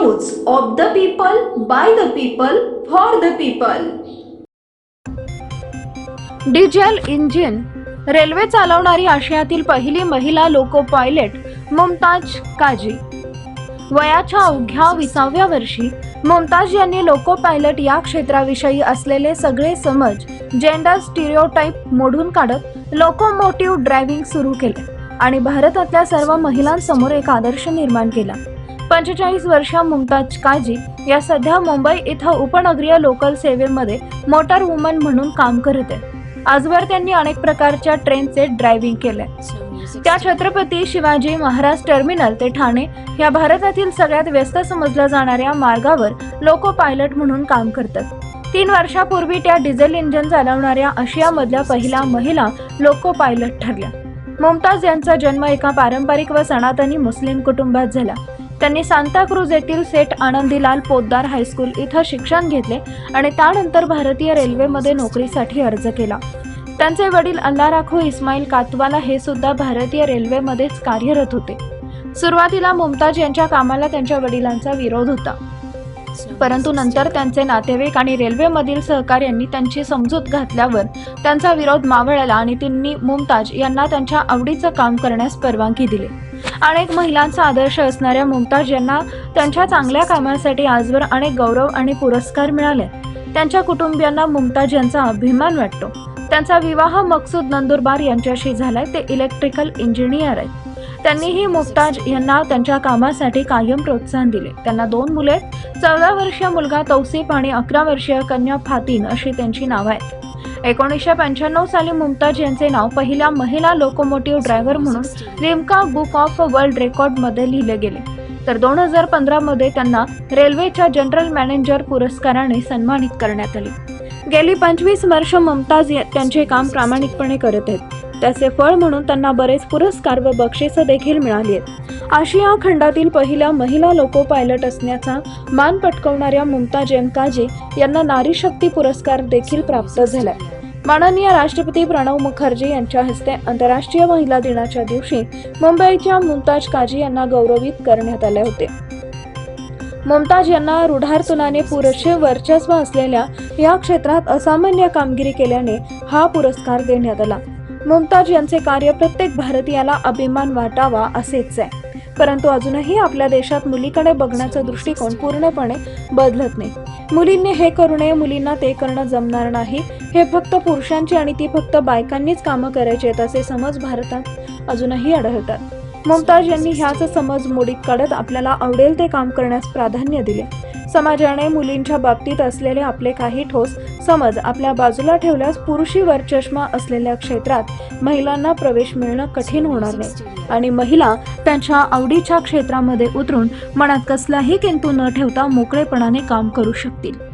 News of the people, by the people, for the people. Diesel engine railway चालवणारी आशियातील पहिली महिला loco pilot Mumtaz Kazi. वयाच्या अवघ्या 20व्या वर्षी मुमताज यांनी लोको पायलट या क्षेत्राविषयी असलेले सगळे समज, जेंडर स्टिरियोटाइप मोडून काढत लोकोमोटिव्ह ड्रायव्हिंग सुरू केले आणि भारतातल्या सर्व महिलांसमोर एक आदर्श निर्माण केला. 45 वर्षीय मुमताज काझी या सध्या मुंबई इथं उपनगरीय लोकल सेवेमध्ये मोटर वुमन म्हणून काम करत आहेत. आजवर त्यांनी अनेक प्रकारच्या ट्रेनचे ड्रायव्हिंग केले. त्या छत्रपती शिवाजी महाराज टर्मिनल ते ठाणे या भारतातील सगळ्यात व्यस्त समजल्या जाणाऱ्या मार्गावर लोको पायलट म्हणून काम करतात. 3 वर्षापूर्वी त्या डिझेल इंजिन चालवणाऱ्या आशियामधल्या पहिल्या महिला लोको पायलट ठरल्या. मुमताज यांचा जन्म एका पारंपरिक व सनातनी मुस्लिम कुटुंबात झाला. त्यांनी सांताक्रूज येथील सेठ आनंदीलाल पोद्दार हायस्कूल इथं शिक्षण घेतले आणि त्यानंतर भारतीय रेल्वेमध्ये नोकरीसाठी अर्ज केला. त्यांचे वडील अल्ला राखो इस्माईल कातवाला हे सुद्धा भारतीय रेल्वेमध्येच कार्यरत होते. सुरुवातीला मुमताज यांच्या कामाला त्यांच्या वडिलांचा विरोध होता, परंतु नंतर त्यांचे नातेवाईक आणि रेल्वेमधील सहकाऱ्यांनी त्यांची समजूत घातल्यावर त्यांचा विरोध मावळला आणि त्यांनी मुमताज यांना त्यांच्या आवडीचं काम करण्यास परवानगी दिली. अनेक महिलांचा आदर्श असणाऱ्या मुमताज यांना त्यांच्या चांगल्या कामासाठी आजवर अनेक गौरव आणि पुरस्कार मिळाले. त्यांच्या कुटुंबियांना मुमताज यांचा अभिमान वाटतो. त्यांचा विवाह मकसूद नंदुरबार यांच्याशी झालाय. ते इलेक्ट्रिकल इंजिनियर आहेत. त्यांनीही मुमताज यांना त्यांच्या कामासाठी कायम प्रोत्साहन दिले. त्यांना 2 मुले, 14 वर्षीय मुलगा तौसिफ आणि 11 वर्षीय कन्या फातीन अशी त्यांची नावं आहेत. 1995 साली मुमताज यांचे नाव पहिल्या महिला लोकोमोटिव्ह ड्रायव्हर म्हणून Limca book of world record मध्ये लिहिले गेले. तर 2015 मध्ये त्यांना रेल्वेच्या जनरल मॅनेजर पुरस्काराने सन्मानित करण्यात आले. गेली 25 वर्ष मुमताज त्यांचे काम प्रामाणिकपणे करत आहेत. त्याचे फळ म्हणून त्यांना बरेच पुरस्कार व बक्षिसं देखील मिळाली आहेत. आशिया खंडातील पहिल्या महिला लोको पायलट असण्याचा मान पटकावणाऱ्या मुमताज काझी यांना नारी शक्ती पुरस्कार देखील प्राप्त झालाय. माननीय राष्ट्रपती प्रणव मुखर्जी यांच्या हस्ते आंतरराष्ट्रीय महिला दिनाच्या दिवशी मुंबईच्या मुमताज काझी यांना गौरवित करण्यात आले होते. मुमताज यांना रूढार्थाने पुरुष वर्चस्व असलेल्या या क्षेत्रात असामान्य कामगिरी केल्याने हा पुरस्कार देण्यात आला. मुमताज यांचे कार्य प्रत्येक भारतीयाला अभिमान वाटावा असेच आहे, परंतु अजूनही आपल्या देशात मुलीकडे बघण्याचा दृष्टिकोन पूर्णपणे बदलत नाही. मुलींनी हे करू नये, मुलींना ते करणं जमणार नाही, हे फक्त पुरुषांची आणि ती फक्त बायकांनीच कामं करायची आहेत असे समज भारतात अजूनही आढळतात. मुमताज यांनी ह्याच समज मोडीत काढत आपल्याला आवडेल ते काम करण्यास प्राधान्य दिले. समाजाने मुलींच्या बाबतीत असलेले आपले काही ठोस समज आपल्या बाजूला ठेवल्यास पुरुषी वर्चस्व असलेल्या क्षेत्रात महिलांना प्रवेश मिळणं कठीण होणार नाही आणि महिला त्यांच्या आवडीच्या क्षेत्रामध्ये उतरून मनात कसलाही किंतु न ठेवता मोकळेपणाने काम करू शकतील.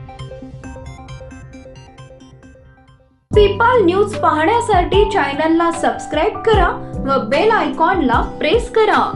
पीपल न्यूज पाहण्यासाठी चॅनलला सबस्क्राईब करा व बेल आयकॉनला प्रेस करा.